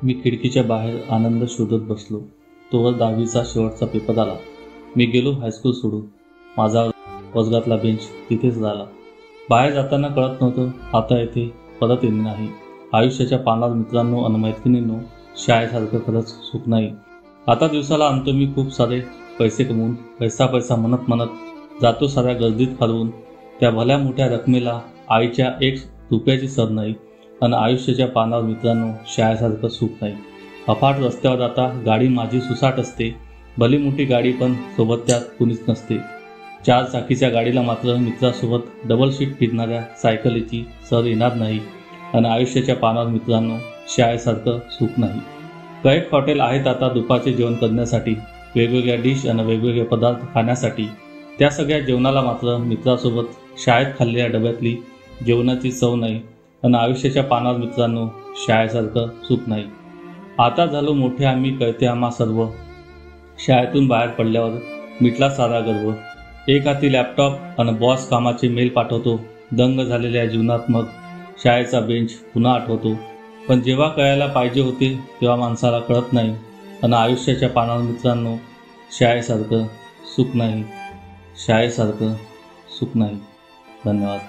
मी खिडकीच्या बाहेर आनंद शोधत बसलो. तोवर 10वीचा शेवटचा पेपर आला. मी गेलो हायस्कूल सोडून. माझा वर्गातला बेंच तिथेच झाला. बाहेर जाताना कळत नव्हतं आता येथे परत येणे नाही. आयुष्याच्या पानावर मित्रांनो आणि मैत्रिणींनो, शाळेसारखं खरंच सुख नाही. आता दिवसाला आणतो मी खूप सारे पैसे कमवून, पैसा म्हणत जातो साऱ्या गर्दीत हरवून. त्या भल्या मोठ्या रकमेला आईच्या 1 रुपयाची सर नाही. आणि आयुष्याच्या पानावर मित्रांनो, शाळेसारखं सुख नाही. अफाट रस्त्यावर आता गाडी माझी सुसाट असते. भली मोठी गाडी पण सोबत त्यात कुणीच नसते. 4 चाकीच्या गाडीला मात्र मित्रासोबत डबल सीट फिरणाऱ्या सायकलीची सर येणार नाही. आणि आयुष्याच्या पानावर मित्रांनो, शाळेसारखं सुख नाही. कैक हॉटेल आहेत आता दुपारचे जेवण करण्यासाठी, वेगवेगळ्या डिश आणि वेगवेगळे पदार्थ खाण्यासाठी. त्या सगळ्या जेवणाला मात्र मित्रासोबत शाळेत खाल्लेल्या डब्यातली जेवणाची चव नाही. आणि आयुष्याच्या पानावर मित्रांनो, शाळेसारखं सुख नाही. आता झालो मोठे आम्ही, कळते आम्हा सर्व. शाळेतून बाहेर पडल्यावर मिटला सारा गर्व. एक हाती लॅपटॉप आणि बॉस कामाचे मेल पाठवतो. दंग झालेल्या जीवनात मग शाळेचा बेंच पुन्हा आठवतो. पण जेव्हा कळायला पाहिजे होते तेव्हा माणसाला कळत नाही. आणि आयुष्याच्या पानावर मित्रांनो, शाळेसारखं सुख नाही. शाळेसारखं सुख नाही. धन्यवाद.